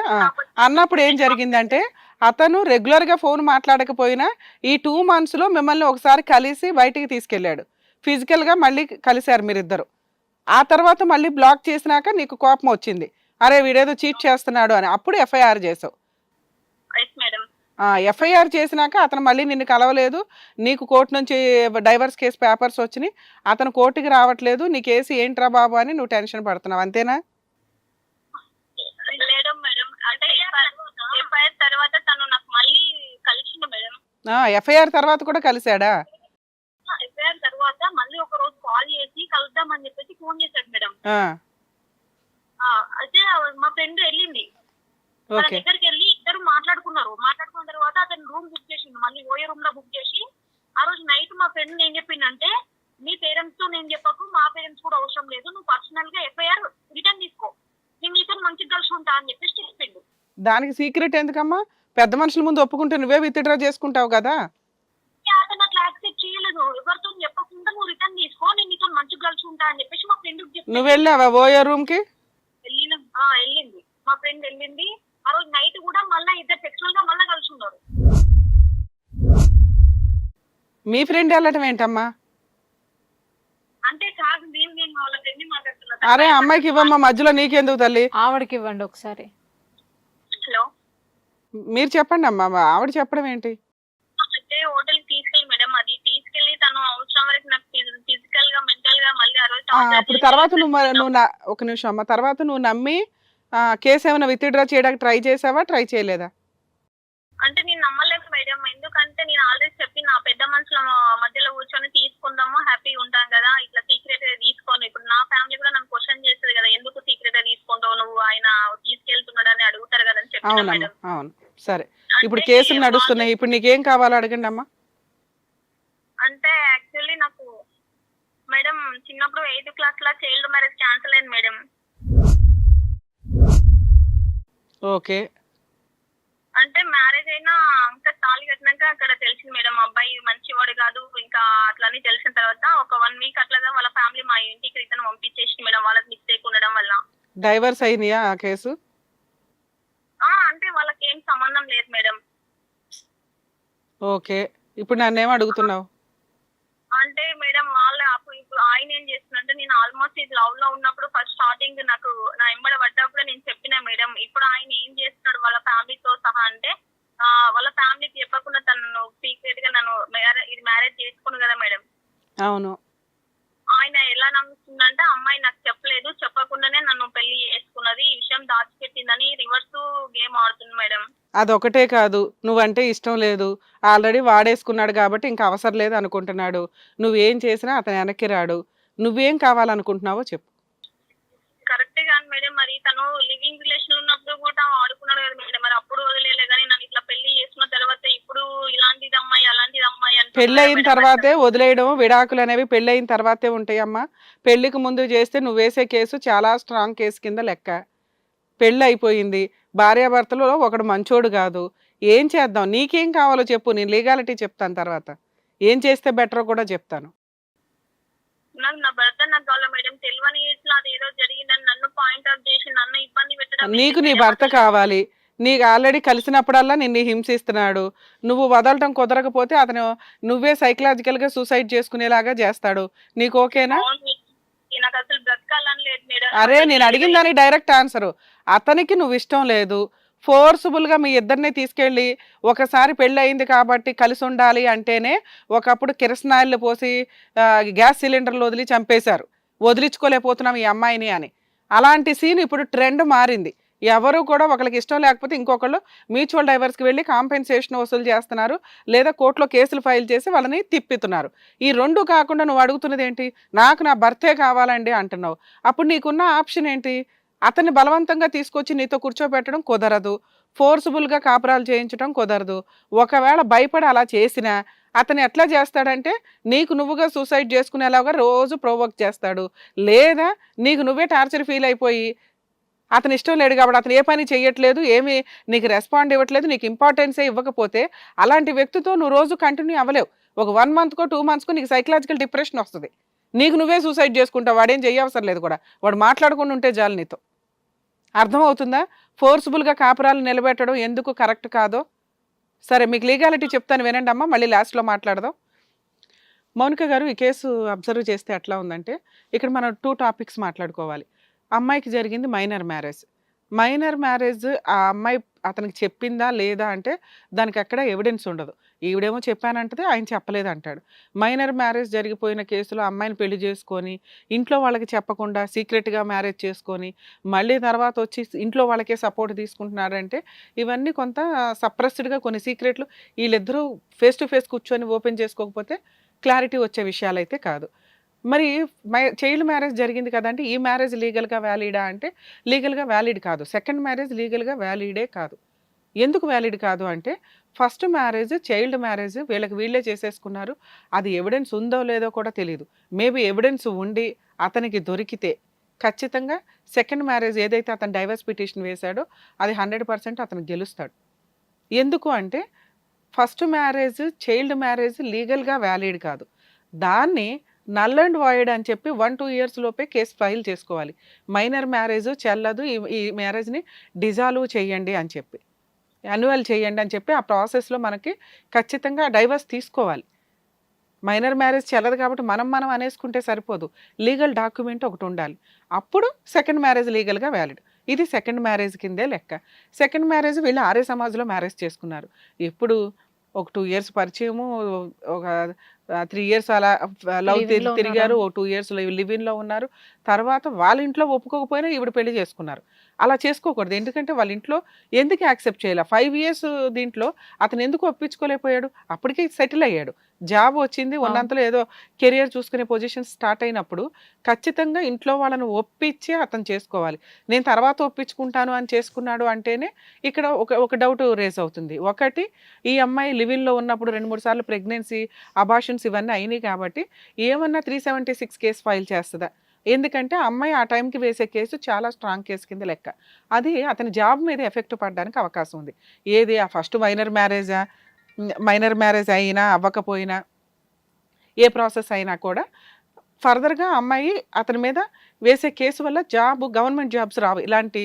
అన్నప్పుడు ఏం జరిగిందంటే అతను రెగ్యులర్గా ఫోన్ మాట్లాడకపోయినా ఈ 2 monthsలో మిమ్మల్ని ఒకసారి కలిసి బయటికి తీసుకెళ్ళాడు. ఫిజికల్గా మళ్ళీ కలిశారు మీరిద్దరు. ఆ తర్వాత మళ్ళీ బ్లాక్ చేసినాక నీకు కోపం వచ్చింది, అరే వీడేదో చీట్ చేస్తున్నాడు అని. అప్పుడు ఎఫ్ఐఆర్ చేసావు. Yes madam. ఎఫ్ఐఆర్ చేసినాక అతను మళ్ళీ నిన్ను కలవలేదు. నీకు కోర్టు నుంచి డైవర్స్ కేసు పేపర్స్ వచ్చినాయి. అతను కోర్టుకి రావట్లేదు. నీ కేసు ఏంట్రా బాబు అని నువ్వు టెన్షన్ పడుతున్నావు, అంతేనా? లేడం మేడం. అంటే ఎఫ్ఐఆర్ తర్వాత తను నాకు మళ్ళీ కలిసిండు మేడం. ఎఫ్ఐఆర్ తర్వాత కూడా కలిశాడా? ఎఫ్ఐఆర్ తర్వాత మళ్ళీ ఒక రోజు కాల్ చేసి కలుద్దామని చెప్పేసి ఫోన్ చేశాడు మేడం. అయితే మా ఫ్రెండ్ వెళ్ళింది వాళ్ళ దగ్గరికి వెళ్ళి ఇద్దరు మాట్లాడుకున్నారు. మాట్లాడుకున్న తర్వాత అతను రూమ్ బుక్ చేసిండు, మళ్ళీ ఓయే రూమ్ లో బుక్ చేసి ఆ రోజు నైట్ మా ఫ్రెండ్ ఏం చెప్పిందంటే మీ పేరెంట్స్ తో నేను చెప్పకు, మా పేరెంట్స్ కూడా అవసరం లేదు, నువ్వు పర్సనల్ గా ఎఫ్ఐఆర్ రిటర్న్ తీసుకో, నేను నీతో మంచిగా కలిసి ఉంటా అని చెప్పేసి చెప్పిండు. దానికి సీక్రెట్ ఎందుకమ్మా? పెద్ద మనుషుల ముందు ఒప్పుకుంటే నువ్వే విత్డ్రా చేసుకుంటావు కదా. అతను అట్లా యాక్సెప్ట్ చేయలేదు. ఎవరితో చెప్పకుండా నువ్వు రిటర్న్ తీసుకో, నేను నీతో మంచిగా కలిసి ఉంటా అని చెప్పేసి మా ఫ్రెండ్ చెప్పి. నువ్వు వెళ్ళావా ఓయే రూమ్ కి? వెళ్ళింది మా ఫ్రెండ్ వెళ్ళింది. ఆ రోజు నైట్ కూడా మళ్ళీ ఇద్దరు సెక్సువల్ గా మళ్ళీ కలిసి ఉన్నారు. మీ ఫ్రెండ్ వెళ్ళటం ఏంటమ్మా? అంటే కాదు, నేను వాళ్ళ ఫ్రెండ్ మాట్లాడుతున్నా. అరే అమ్మాయికి ఇవ్వమ్మా, మధ్యలో నీకెందుకు తల్లి? ఆవిడకి ఇవ్వండి ఒకసారి. హలో, మీరు చెప్పండి అమ్మా, ఆవిడ చెప్పడం ఏంటి? అయితే హోటల్ తీసుకెళ్ళి మేడం, అది తీసుకెళ్లి తను అవసరం వరకు నాకు ఫిజికల్ గా మెంటల్ గా మళ్ళీ ఆ రోజు అప్పుడు తర్వాత నువ్వు ఒక నిమిషం అమ్మా, తర్వాత నువ్వు నమ్మి కేసు ఏమైనా విత్డ్రా చేయడానికి ట్రై చేసావా, ట్రై చేయలేదా? అంటే నేను నమ్మలేదు మేడం, ఎందుకంటే నేను ఆల్రెడీ చెప్పి నా పెద్ద మనుషుల మధ్యలో కూర్చొని తీసుకుందాము హ్యాపీగా ఉంటాం కదా, ఇట్లా సీక్రెట్ గా తీసుకోను. ఇప్పుడు నా ఫ్యామిలీ కూడా నన్ను క్వశ్చన్ చేస్తుంది కదా, ఎందుకు సీక్రెట్ గా తీసుకుంటావు నువ్వు, ఆయన తీసుకెళ్తున్నాడు అని అడుగుతారు కదా అని చెప్పాను మేడం. అవును, సరే. ఇప్పుడు కేసులు నడుస్తున్నాయి, ఇప్పుడు నీకేం కావాలో అడగండి అమ్మా. అంటే యాక్చువల్లీ నాకు మేడం చిన్నప్పుడు 8th class లా చైల్డ్ మ్యారేజ్ క్యాన్సిల్ అయింది మేడం. ఓకే. అంటే మ్యారేజ్ అయినా ఇంకా తాళి కట్టినాక అక్కడ తెలిసింది మేడం అబ్బాయి మంచివాడు కాదు, ఇంకా అట్లని తెలిసిన తర్వాత ఒక 1 week అట్లా వాళ్ళ ఫ్యామిలీ మా ఇంటికి రిటర్న్ పంపించేసి మేడం, వాళ్ళకి మిస్టేక్ ఉండడం వల్ల. డైవర్స్ అయినాయా ఆ కేసు? అంటే వాళ్ళకి ఏం సంబంధం లేదు మేడం. ఓకే. ఇప్పుడు నన్నేం అడుగుతున్నావు? అంటే మేడం వాళ్ళ ఇప్పుడు ఆయన ఏం చేస్తున్నంటే, నేను ఆల్మోస్ట్ ఇది లవ్ లో ఉన్నప్పుడు ఫస్ట్ స్టార్టింగ్ నాకు నా ఎంబడ పడ్డప్పుడు నేను చెప్పిన మేడం, ఇప్పుడు ఆయన ఏం చేస్తున్నాడు వాళ్ళ ఫ్యామిలీతో సహా అంటే వాళ్ళ ఫ్యామిలీకి చెప్పకుండా తను సీక్రెట్ గా నన్ను ఇది మ్యారేజ్ చేసుకున్నాను కదా మేడం. అవును. ఆయన ఎలా నమ్ముతుందంటే అమ్మాయి నాకు చెప్పలేదు, చెప్పకుండానే నన్ను పెళ్లి చేసుకున్నది, ఈ విషయం దాచిపెట్టిందని రివర్స్ గేమ్ ఆడుతుంది మేడం. అదొకటే కాదు, నువ్వంటే ఇష్టం లేదు, ఆల్రెడీ వాడేసుకున్నాడు కాబట్టి ఇంకా అవసరం లేదు అనుకుంటున్నాడు. నువ్వేం చేసినా అతను వెనక్కి రాడు. నువ్వేం కావాలనుకుంటున్నావో చెప్పు. కరెక్టే కానీ మేడం, మరి తను లివింగ్ రిలేషన్ ఉన్నప్పుడు కూడా వాడుకున్నాడు కదా మేడం, మరి అప్పుడు వదిలేలే కానీ నన్ను ఇట్లా పెళ్లి చేసుకున్న తర్వాత ఇప్పుడు ఇలాంటిది అమ్మాయి అలాంటిది అమ్మాయి అని. పెళ్ళి అయిన తర్వాతే వదిలేయడం, విడాకులు అనేవి పెళ్ళి అయిన తర్వాతే ఉంటాయమ్మా. పెళ్లికి ముందు చేస్తే నువ్వు వేసే కేసు చాలా స్ట్రాంగ్ కేసు కింద లెక్క. పెళ్ళి అయిపోయింది, భార్యాభర్తలో ఒకడు మంచోడు కాదు, ఏం చేద్దాం, నీకేం కావాలో చెప్పు, నేను లీగాలిటీ చెప్తాను, తర్వాత ఏం చేస్తే బెటరో కూడా చెప్తాను. నాకు నా భర్త నాకు కావాలా మేడం. తెలియని ఏజ్ లో అది ఏదో జరిగిందని నన్ను పాయింట్ అవుట్ చేసి నన్ను ఇబ్బంది పెట్టడం నీకు ఎందుకు నీ మేడం భర్త అసలు? కావాలి, నీకు ఆల్రెడీ కలిసినప్పుడల్లా నిన్ను హింసిస్తున్నాడు, నువ్వు వదలటం కుదరకపోతే అతను నువ్వే సైకలాజికల్గా సూసైడ్ చేసుకునేలాగా చేస్తాడు, నీకు ఓకేనా? అవును మేడం. నాకు అసలు బ్రతకాలని లేదు మేడం. అరే అసలు నేను అడిగిన దానికి డైరెక్ట్ ఆన్సరు, అతనికి నువ్వు ఇష్టం లేదు, ఫోర్స్ఫుల్గా మీ ఇద్దరిని తీసుకెళ్ళి ఒకసారి పెళ్ళి అయింది కాబట్టి కలిసి ఉండాలి అంటేనే ఒకప్పుడు కిరసనాయిలు పోసి గ్యాస్ సిలిండర్లు వదిలి చంపేశారు, వదిలించుకోలేకపోతున్నాం ఈ అమ్మాయిని అని. అలాంటి సీన్ ఇప్పుడు ట్రెండ్ మారింది. ఎవరు కూడా ఒకరికి ఇష్టం లేకపోతే ఇంకొకళ్ళు మ్యూచువల్ డైవర్స్కి వెళ్ళి కాంపెన్సేషన్ వసూలు చేస్తున్నారు, లేదా కోర్టులో కేసులు ఫైల్ చేసి వాళ్ళని తిప్పుతున్నారు. ఈ రెండు కాకుండా నువ్వు అడుగుతున్నది ఏంటి, నాకు నా భర్తే కావాలండి అంటున్నావు. అప్పుడు నీకున్న ఆప్షన్ ఏంటి, అతన్ని బలవంతంగా తీసుకొచ్చి నీతో కూర్చోబెట్టడం కుదరదు, ఫోర్స్ఫుల్గా కాపురాలు చేయించడం కుదరదు. ఒకవేళ భయపడి అలా చేసినా అతను ఎట్లా చేస్తాడంటే నీకు నువ్వుగా సూసైడ్ చేసుకునేలాగా రోజు ప్రొవోక్ చేస్తాడు, లేదా నీకు నువ్వే టార్చర్ ఫీల్ అయిపోయి అతను ఇష్టం లేడు కాబట్టి అతను ఏ పని చేయట్లేదు, ఏమి నీకు రెస్పాండ్ ఇవ్వట్లేదు, నీకు ఇంపార్టెన్సే ఇవ్వకపోతే అలాంటి వ్యక్తితో నువ్వు రోజు కంటిన్యూ అవ్వలేవు. ఒక 1 మంత్కో 2 మంత్స్కో నీకు సైకలాజికల్ డిప్రెషన్ వస్తుంది, నీకు నువ్వే సూసైడ్ చేసుకుంటావు, వాడేం చేయవసరం లేదు కూడా, వాడు మాట్లాడుకుండా ఉంటే చాలు నీతో. అర్థమవుతుందా? ఫోర్స్ఫుల్గా కాపురాలు నిలబెట్టడం ఎందుకు కరెక్ట్ కాదో. సరే మీకు లీగాలిటీ చెప్తాను వినండి అమ్మా, మళ్ళీ లాస్ట్లో మాట్లాడదాం. మౌనిక గారు, ఈ కేసు అబ్జర్వ్ చేస్తే ఎట్లా ఉందంటే ఇక్కడ మనం 2 టాపిక్స్ మాట్లాడుకోవాలి. అమ్మాయికి జరిగింది మైనర్ మ్యారేజ్. మైనర్ మ్యారేజ్ ఆ అమ్మాయి అతనికి చెప్పిందా లేదా అంటే దానికి ఎక్కడ ఎవిడెన్స్ ఉండదు. ఈవిడేమో చెప్పానంటది, ఆయన చెప్పలేదు అంటాడు. మైనర్ మ్యారేజ్ జరిగిపోయిన కేసులో అమ్మాయిని పెళ్లి చేసుకొని ఇంట్లో వాళ్ళకి చెప్పకుండా సీక్రెట్గా మ్యారేజ్ చేసుకొని మళ్ళీ తర్వాత వచ్చి ఇంట్లో వాళ్ళకే సపోర్ట్ తీసుకుంటున్నారంటే ఇవన్నీ కొంత సప్రెస్డ్గా కొన్ని సీక్రెట్లు వీళ్ళిద్దరూ ఫేస్ టు ఫేస్ కూర్చొని ఓపెన్ చేసుకోకపోతే క్లారిటీ వచ్చే విషయాలు అయితే కాదు. మరి చైల్డ్ మ్యారేజ్ జరిగింది కదంటే ఈ మ్యారేజ్ లీగల్గా వ్యాలిడా అంటే లీగల్గా వ్యాలిడ్ కాదు. సెకండ్ మ్యారేజ్ లీగల్గా వ్యాలిడే కాదు. ఎందుకు వ్యాలిడ్ కాదు అంటే ఫస్ట్ మ్యారేజ్ చైల్డ్ మ్యారేజ్ వీళ్ళే చేసేసుకున్నారు, అది ఎవిడెన్స్ ఉందో లేదో కూడా తెలియదు. మేబీ ఎవిడెన్స్ ఉండి అతనికి దొరికితే ఖచ్చితంగా సెకండ్ మ్యారేజ్ ఏదైతే అతను డైవర్స్ పిటిషన్ వేశాడో అది 100% అతను గెలుస్తాడు. ఎందుకు అంటే ఫస్ట్ మ్యారేజ్ చైల్డ్ మ్యారేజ్ లీగల్గా వ్యాలిడ్ కాదు, దాన్ని నల్ అండ్ వాయిడ్ అని చెప్పి 1-2 years లోపే కేసు ఫైల్ చేసుకోవాలి. మైనర్ మ్యారేజ్ చెల్లదు, ఈ మ్యారేజ్ని డిజాల్వ్ చేయండి అని చెప్పి, యాన్యువల్ చేయండి అని చెప్పి ఆ ప్రాసెస్లో మనకి ఖచ్చితంగా డైవర్స్ తీసుకోవాలి. మైనర్ మ్యారేజ్ చెల్లదు కాబట్టి మనం అనేసుకుంటే సరిపోదు, లీగల్ డాక్యుమెంట్ ఒకటి ఉండాలి, అప్పుడు సెకండ్ మ్యారేజ్ లీగల్గా వ్యాలిడ్. ఇది సెకండ్ మ్యారేజ్ కిందే లెక్క. సెకండ్ మ్యారేజ్ వీళ్ళు ఆర్య సమాజ్లో మ్యారేజ్ చేసుకున్నారు. ఎప్పుడు ఒక 2 years పరిచయము, ఒక 3 years అలా లవ్ తిరిగారు, ఓ 2 years లివిన్లో ఉన్నారు. తర్వాత వాళ్ళ ఇంట్లో ఒప్పుకోకపోయినా ఈవిడ పెళ్లి చేసుకున్నారు. అలా చేసుకోకూడదు, ఎందుకంటే వాళ్ళ ఇంట్లో ఎందుకు యాక్సెప్ట్ చేయాలి? 5 years దీంట్లో అతను ఎందుకు ఒప్పించుకోలేకపోయాడు? అప్పటికే సెటిల్ అయ్యాడు, జాబ్ వచ్చింది, ఉన్నంతలో ఏదో కెరియర్ చూసుకునే పొజిషన్ స్టార్ట్ అయినప్పుడు ఖచ్చితంగా ఇంట్లో వాళ్ళని ఒప్పించి అతను చేసుకోవాలి. నేను తర్వాత ఒప్పించుకుంటాను అని చేసుకున్నాడు అంటేనే ఇక్కడ ఒక డౌట్ రేజ్ అవుతుంది. ఒకటి, ఈ అమ్మాయి లివిన్లో ఉన్నప్పుడు 2-3 సార్లు ప్రెగ్నెన్సీ, అబార్షన్స్ ఇవన్నీ అయినాయి కాబట్టి ఏమన్నా 376 కేసు ఫైల్ చేస్తుందా? ఎందుకంటే అమ్మాయి ఆ టైంకి వేసే కేసు చాలా స్ట్రాంగ్ కేసు కింద లెక్క, అది అతని జాబ్ మీద ఎఫెక్ట్ పడడానికి అవకాశం ఉంది. ఏది ఆ ఫస్ట్ మైనర్ మ్యారేజ్ అయినా అవ్వకపోయినా ఏ ప్రాసెస్ అయినా కూడా ఫర్దర్గా అమ్మాయి అతని మీద వేసే కేసు వల్ల గవర్నమెంట్ జాబ్స్ రావు ఇలాంటి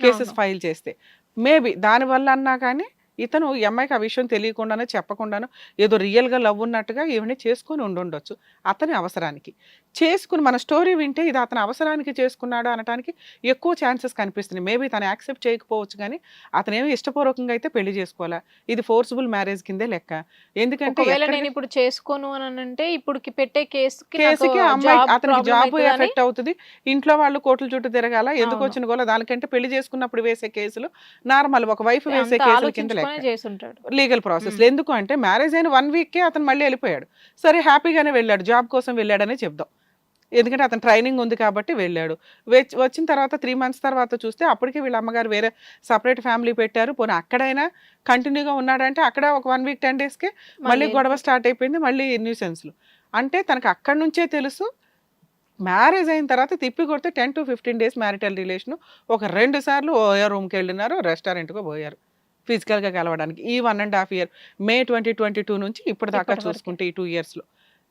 కేసెస్ ఫైల్ చేస్తే. మేబీ దానివల్ల అన్నా కానీ ఇతను ఈ అమ్మాయికి ఆ విషయం తెలియకుండానో చెప్పకుండానో ఏదో రియల్గా లవ్ ఉన్నట్టుగా ఇవన్నీ చేసుకొని ఉండొచ్చు. అతని అవసరానికి చేసుకుని మన స్టోరీ వింటే ఇది అతని అవసరానికి చేసుకున్నాడు అనడానికి ఎక్కువ ఛాన్సెస్ కనిపిస్తున్నాయి. మేబీ తను యాక్సెప్ట్ చేయకపోవచ్చు, కానీ అతను ఏమి ఇష్టపూర్వకంగా అయితే పెళ్లి చేసుకోవాలా, ఇది ఫోర్స్ఫుల్ మ్యారేజ్ కిందే లెక్క. ఎందుకంటే నేను ఇప్పుడు చేసుకోను అని అంటే ఇప్పుడు పెట్టే కేసుకి అమ్మాయి అతనికి జాబ్ ఎఫెక్ట్ అవుతుంది, ఇంట్లో వాళ్ళు కోర్టుల చుట్టూ తిరగాల, ఎందుకు వచ్చిన గోల. దానికంటే పెళ్లి చేసుకున్నప్పుడు వేసే కేసులు నార్మల్, ఒక వైఫ్ వేసే కేసుల కింద లీగల్ ప్రాసెస్. ఎందుకు అంటే మ్యారేజ్ అయిన 1 weekకే అతను మళ్ళీ వెళ్ళిపోయాడు, సరే హ్యాపీగానే వెళ్ళాడు, జాబ్ కోసం వెళ్ళాడనే చెప్దాం, ఎందుకంటే అతను ట్రైనింగ్ ఉంది కాబట్టి వెళ్ళాడు. వచ్చిన తర్వాత 3 months తర్వాత చూస్తే అప్పటికే వీళ్ళ అమ్మగారు వేరే సపరేట్ ఫ్యామిలీ పెట్టారు. పోనీ అక్కడైనా కంటిన్యూగా ఉన్నాడంటే అక్కడ ఒక 1 week 10 daysకే మళ్ళీ గొడవ స్టార్ట్ అయిపోయింది, మళ్ళీ న్యూసెన్స్లు. అంటే తనకు అక్కడి నుంచే తెలుసు మ్యారేజ్ అయిన తర్వాత తిప్పి కొడితే 10 to 15 days మ్యారిటల్ రిలేషను, ఒక 2 సార్లు ఓ రూమ్కి వెళ్ళినారు, రెస్టారెంట్కో పోయారు. ఫిజికల్గా కలవడానికి. ఈ 1.5 year మే 2022 నుంచి ఇప్పుడు దాకా ఇప్పటి వరకే. చూసుకుంటే ఈ 2 yearsలో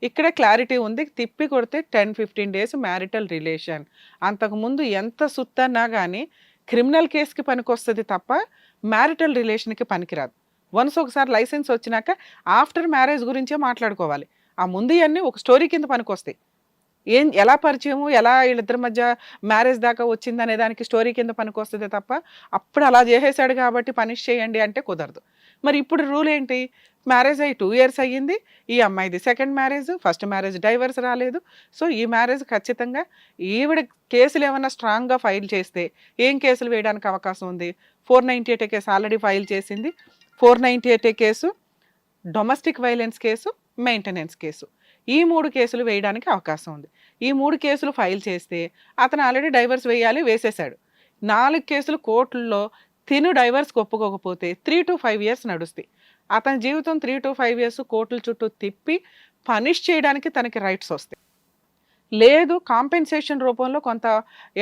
ఇక్కడ క్లారిటీ ఉంది. తిప్పి కొడితే 10-15 days మ్యారిటల్ రిలేషన్. అంతకుముందు ఎంత సుత్తన్నా కానీ క్రిమినల్ కేసుకి పనికొస్తుంది తప్ప మ్యారిటల్ రిలేషన్కి పనికిరాదు. వన్స్ ఒకసారి లైసెన్స్ వచ్చినాక ఆఫ్టర్ మ్యారేజ్ గురించే మాట్లాడుకోవాలి. ఆ ముందు ఇవన్నీ ఒక స్టోరీ కింద పనికొస్తాయి. ఎలా పరిచయము, ఎలా వీళ్ళిద్దరి మధ్య మ్యారేజ్ దాకా వచ్చింది అనే దానికి స్టోరీ కింద పనికొస్తుంది తప్ప అప్పుడు అలా చేసేసాడు కాబట్టి పనిష్ చేయండి అంటే కుదరదు. మరి ఇప్పుడు రూల్ ఏంటి? మ్యారేజ్ అయ్యి 2 years అయ్యింది. ఈ అమ్మాయిది second marriage, first marriage divorce రాలేదు. సో ఈ మ్యారేజ్ ఖచ్చితంగా ఈవిడ కేసులు ఏమన్నా స్ట్రాంగ్గా ఫైల్ చేస్తే ఏం కేసులు వేయడానికి అవకాశం ఉంది? 498 కేసు ఆల్రెడీ ఫైల్ చేసింది. 498 case, domestic violence case, maintenance case, ఈ 3 కేసులు వేయడానికి అవకాశం ఉంది. ఈ 3 కేసులు ఫైల్ చేస్తే అతను ఆల్రెడీ డైవర్స్ వేయాలి, వేసేసాడు. 4 కేసులు కోర్టుల్లో తిను డైవర్స్కి ఒప్పుకోకపోతే 3 to 5 years నడుస్తాయి. అతని జీవితం 3 to 5 years కోర్టుల చుట్టూ తిప్పి పనిష్ చేయడానికి తనకి రైట్స్ వస్తాయి. లేదు కాంపెన్సేషన్ రూపంలో కొంత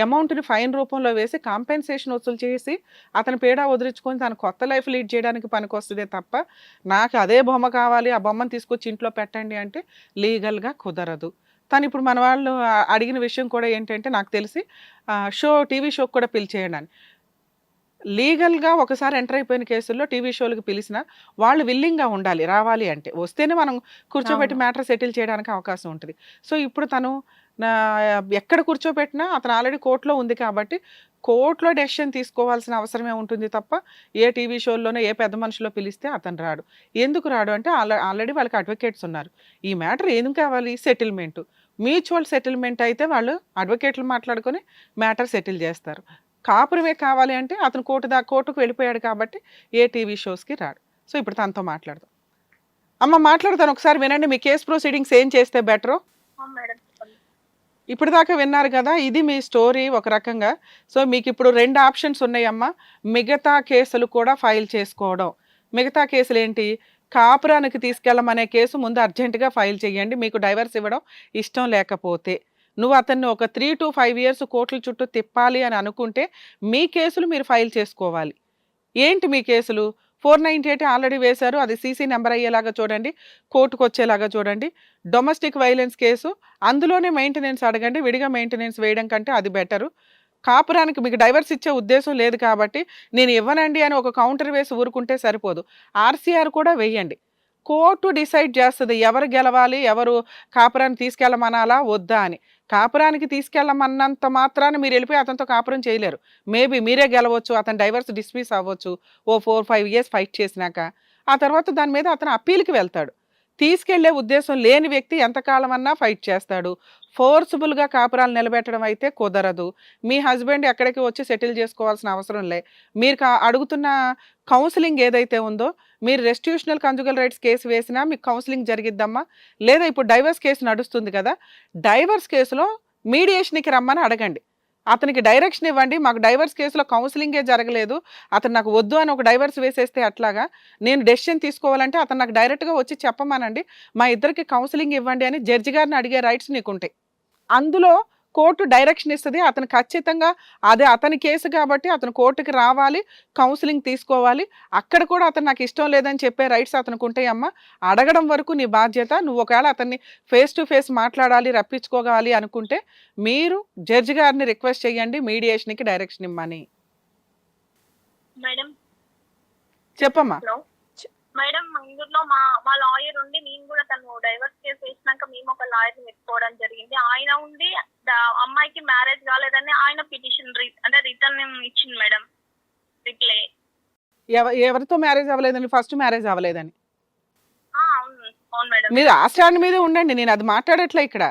అమౌంట్ని ఫైన్ రూపంలో వేసి కాంపెన్సేషన్ వసూలు చేసి అతని పీడ వదిలించుకొని తను కొత్త లైఫ్ లీడ్ చేయడానికి పనికొస్తుందే తప్ప నాకు అదే బొమ్మ కావాలి, ఆ బొమ్మను తీసుకొచ్చి ఇంట్లో పెట్టండి అంటే లీగల్గా కుదరదు. తను ఇప్పుడు మన వాళ్ళు అడిగిన విషయం కూడా ఏంటంటే నాకు తెలిసి టీవీ షోకి కూడా పిలిచేయండి అని. లీగల్గా ఒకసారి ఎంటర్ అయిపోయిన కేసుల్లో టీవీ షోలకు పిలిచిన వాళ్ళు విల్లింగ్గా ఉండాలి, రావాలి అంటే. వస్తేనే మనం కూర్చోబెట్టి మ్యాటర్ సెటిల్ చేయడానికి అవకాశం ఉంటుంది. సో ఇప్పుడు తను ఎక్కడ కూర్చోబెట్టినా అతను ఆల్రెడీ కోర్టులో ఉంది కాబట్టి కోర్టులో డెసిషన్ తీసుకోవాల్సిన అవసరమే ఉంటుంది తప్ప ఏ టీవీ షోల్లోనే ఏ పెద్ద మనుషులో పిలిస్తే అతను రాడు. ఎందుకు రాడు అంటే ఆల్రెడీ వాళ్ళకి అడ్వకేట్స్ ఉన్నారు. ఈ మ్యాటర్ ఏం కావాలి? సెటిల్మెంటు. మ్యూచువల్ సెటిల్మెంట్ అయితే వాళ్ళు అడ్వకేట్లు మాట్లాడుకొని మ్యాటర్ సెటిల్ చేస్తారు. కాపురమే కావాలి అంటే అతను కోర్టుకు వెళ్ళిపోయాడు కాబట్టి ఏ టీవీ షోస్కి రాడు. సో ఇప్పుడు తనతో మాట్లాడదాం. అమ్మ మాట్లాడతాను, ఒకసారి వినండి. మీ కేసు ప్రొసీడింగ్స్ ఏం చేస్తే బెటరో. మేడం చెప్పండి. ఇప్పుడు దాకా విన్నారు కదా, ఇది మీ స్టోరీ ఒక రకంగా. సో మీకు ఇప్పుడు 2 ఆప్షన్స్ ఉన్నాయమ్మా. మిగతా కేసులు కూడా ఫైల్ చేసుకోవడం. మిగతా కేసులు ఏంటి? కాపురానికి తీసుకెళ్ళమనే కేసు ముందు అర్జెంటుగా ఫైల్ చేయండి. మీకు డైవర్స్ ఇవ్వడం ఇష్టం లేకపోతే. నువ్వు అతన్ని ఒక 3 to 5 years కోర్టుల చుట్టూ తిప్పాలి అని అనుకుంటే మీ కేసులు మీరు ఫైల్ చేసుకోవాలి. ఏంటి మీ కేసులు? 498 ఆల్రెడీ వేశారు, అది సీసీ నెంబర్ అయ్యేలాగా చూడండి, కోర్టుకు వచ్చేలాగా చూడండి. డొమెస్టిక్ వైలెన్స్ కేసు, అందులోనే మెయింటెనెన్స్ అడగండి. విడిగా మెయింటెనెన్స్ వేయడం కంటే అది బెటరు. కాపురానికి మీకు డైవర్స్ ఇచ్చే ఉద్దేశం లేదు కాబట్టి నేను ఇవ్వనండి అని ఒక కౌంటర్ వేసి ఊరుకుంటే సరిపోదు. ఆర్సీఆర్ కూడా వేయండి. కోర్టు డిసైడ్ చేస్తుంది ఎవరు గెలవాలి, ఎవరు కాపురాన్ని తీసుకెళ్ళమనాలా వద్దా అని. కాపురానికి తీసుకెళ్ళమన్నంత మాత్రాన్ని మీరు వెళ్ళిపోయి అతనితో కాపురం చేయలేరు. మేబీ మీరే గెలవచ్చు, అతను డైవర్స్ డిస్మిస్ అవ్వచ్చు ఓ 4-5 years ఫైట్ చేసినాక. ఆ తర్వాత దాని మీద అతను అప్పీల్కి వెళ్తాడు. తీసుకెళ్లే ఉద్దేశం లేని వ్యక్తి ఎంతకాలం అన్నా ఫైట్ చేస్తాడు. ఫోర్స్ఫుల్గా కాపురాలు నిలబెట్టడం అయితే కుదరదు. మీ హస్బెండ్ ఎక్కడికి వచ్చి సెటిల్ చేసుకోవాల్సిన అవసరం లే. మీరు అడుగుతున్న కౌన్సిలింగ్ ఏదైతే ఉందో, మీరు రెస్టిట్యూషనల్ కంజుగల్ రైట్స్ కేసు వేసినా మీకు కౌన్సిలింగ్ జరిగిద్దమ్మా. లేదా ఇప్పుడు డైవర్స్ కేసు నడుస్తుంది కదా, డైవర్స్ కేసులో మీడియేషన్కి రమ్మని అడగండి. అతనికి డైరెక్షన్ ఇవ్వండి. మాకు డైవర్స్ కేసులో కౌన్సిలింగే జరగలేదు, అతను నాకు వద్దు అని ఒక డైవర్స్ వేసేస్తే అట్లాగా నేను డెసిషన్ తీసుకోవాలంటే అతను నాకు డైరెక్ట్గా వచ్చి చెప్పమానండి, మా ఇద్దరికి కౌన్సిలింగ్ ఇవ్వండి అని జడ్జి గారిని అడిగే రైట్స్ నీకుంటాయి. అందులో కోర్టు డైరెక్షన్ ఇస్తుంది. అతను ఖచ్చితంగా అదే అతని కేసు కాబట్టి అతను కోర్టుకి రావాలి, కౌన్సిలింగ్ తీసుకోవాలి. అక్కడ కూడా అతను నాకు ఇష్టం లేదని చెప్పే రైట్స్ అతనికి ఉంటాయమ్మా. అడగడం వరకు నీ బాధ్యత. నువ్వు ఒకవేళ అతన్ని ఫేస్ టు ఫేస్ మాట్లాడాలి, రప్పించుకోవాలి అనుకుంటే మీరు జడ్జి గారిని రిక్వెస్ట్ చేయండి మీడియేషన్కి డైరెక్షన్ ఇమ్మని. మేడం చెప్పమ్మా. మేడం ఇందులో మా లాయర్ ఉండి, నేను కూడా తను డైవర్స్ కేసు వేసినాక మేము ఒక లాయర్ పెట్టుకోవడం జరిగింది. ఆయన ఉండి అమ్మాయికి మ్యారేజ్ కాలేదని ఆయన పిటిషన్ అంటే రిటర్న్ ఇచ్చింది మేడం, రిప్లై. ఎవరితో మ్యారేజ్ అవ్వలేదని? ఫస్ట్ మ్యారేజ్ అవ్వలేదని. అవును మేడం. మీరు ఆ స్టాండ్ మీద ఉండండి, నేను అది మాట్లాడట్లే ఇక్కడ.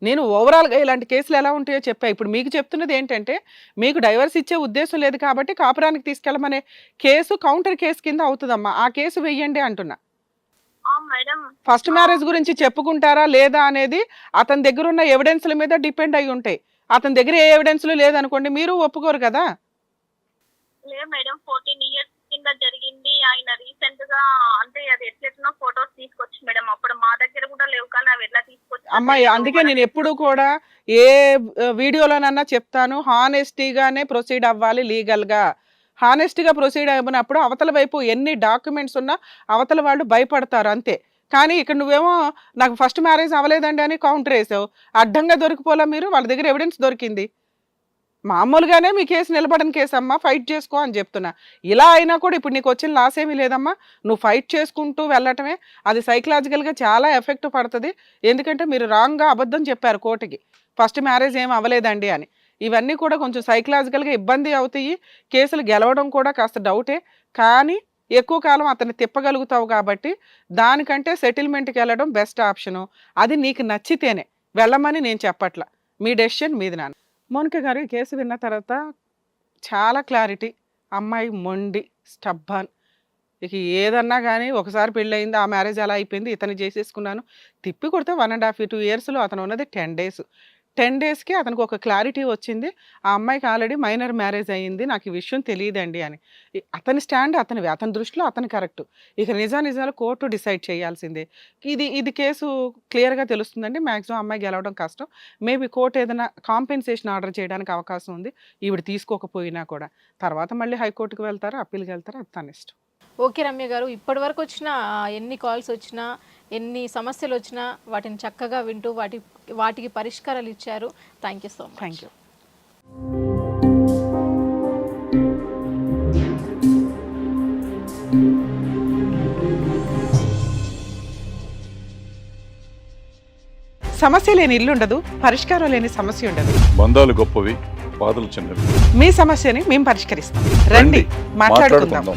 నేను ఓవరాల్గా ఇలాంటి కేసులు ఎలా ఉంటాయో చెప్పా. ఇప్పుడు మీకు చెప్తున్నది ఏంటంటే మీకు డైవర్స్ ఇచ్చే ఉద్దేశం లేదు కాబట్టి కాపురానికి తీసుకెళ్ళమనే కేసు కౌంటర్ కేసు కింద అవుతుందమ్మా. ఆ కేసు వెయ్యండి అంటున్నా. ఫస్ట్ మ్యారేజ్ గురించి చెప్పుకుంటారా లేదా అనేది అతని దగ్గర ఉన్న ఎవిడెన్స్ల మీద డిపెండ్ అయి ఉంటాయి. అతని దగ్గర ఏ ఎవిడెన్స్లు లేదనుకోండి, మీరు ఒప్పుకోరు కదా. లేదు మేడం, 14 years కింద జరిగింది. ఆయన రీసెంట్ గా అంటే అది ఎట్లెట్లా ఫోటోస్ తీసుకొచ్చి మేడం, అప్పుడు మా దగ్గర కూడా లేవు కానీ అవి ఎట్లా తీసుకొచ్చి. అమ్మాయి అందుకే నేను ఎప్పుడు కూడా ఏ వీడియోలోనన్నా చెప్తాను, హానెస్టీగానే ప్రొసీడ్ అవ్వాలి లీగల్గా. హానెస్ట్గా ప్రొసీడ్ అయినప్పుడు అవతల వైపు ఎన్ని డాక్యుమెంట్స్ ఉన్నా అవతల వాళ్ళు భయపడతారు అంతే. కానీ ఇక్కడ నువ్వేమో నాకు ఫస్ట్ మ్యారేజ్ అవ్వలేదండి అని కౌంటర్ వేసావు. అడ్డంగా దొరికిపోలా మీరు, వాళ్ళ దగ్గర ఎవిడెన్స్ దొరికింది. మామూలుగానే మీ కేసు నిలబడని కేసు అమ్మా, ఫైట్ చేసుకో అని చెప్తున్నా. ఇలా అయినా కూడా ఇప్పుడు నీకు వచ్చిన లాస్ ఏమీ లేదమ్మా, నువ్వు ఫైట్ చేసుకుంటూ వెళ్ళటమే. అది సైకలాజికల్గా చాలా ఎఫెక్ట్ పడుతుంది. ఎందుకంటే మీరు రాంగ్గా అబద్ధం చెప్పారు కోర్టుకి, ఫస్ట్ మ్యారేజ్ ఏం అవ్వలేదండి అని. ఇవన్నీ కూడా కొంచెం సైకలాజికల్గా ఇబ్బంది అవుతాయి. కేసులు గెలవడం కూడా కాస్త డౌటే. కానీ ఎక్కువ కాలం అతన్ని తిప్పగలుగుతావు కాబట్టి దానికంటే సెటిల్మెంట్కి వెళ్ళడం బెస్ట్ ఆప్షను. అది నీకు నచ్చితేనే వెళ్ళమని నేను చెప్పట్లా, మీ డెసిషన్ మీది నాన్న. మోనిక గారు, ఈ కేసు విన్న తర్వాత చాలా క్లారిటీ. అమ్మాయి మొండి, స్టబ్బాన్. ఇక ఏదన్నా కానీ ఒకసారి పెళ్ళయింది, ఆ మ్యారేజ్ అలా అయిపోయింది, ఇతను చేసేసుకున్నాను. తిప్పి కొడితే 1.5 2 yearsలో అతను ఉన్నది 10 days. 10 daysకి అతనికి ఒక క్లారిటీ వచ్చింది. ఆ అమ్మాయికి ఆల్రెడీ మైనర్ మ్యారేజ్ అయ్యింది, నాకు ఈ విషయం తెలియదండి అని. అతని స్టాండ్ అతనివి, అతని దృష్టిలో అతని కరెక్ట్. ఇక నిజాలు కోర్టు డిసైడ్ చేయాల్సిందే. ఇది కేసు క్లియర్గా తెలుస్తుందండి. మ్యాక్సిమం అమ్మాయి గెలవడం కష్టం. మేబీ కోర్టు ఏదైనా కాంపెన్సేషన్ ఆర్డర్ చేయడానికి అవకాశం ఉంది, ఈవిడ తీసుకోకపోయినా కూడా. తర్వాత మళ్ళీ హైకోర్టుకు వెళ్తారు, అప్పీల్కి వెళ్తారు, అది తన ఇష్టం. ఓకే రమ్య గారు, ఇప్పటి వరకు వచ్చిన ఎన్ని కాల్స్ వచ్చినా, ఎన్ని సమస్యలు వచ్చినా వాటిని చక్కగా వింటూ వాటికి పరిష్కారాలు ఇచ్చారు. Thank you so much. Thank you. సమస్య లేని ఇల్లు ఉండదు, పరిష్కారం లేని సమస్య ఉండదు. బంధాలు గొప్పవి, బాధలు చిన్నవి. మీ సమస్యని మేము పరిష్కరిస్తాం. రండి, మాట్లాడుకుందాం.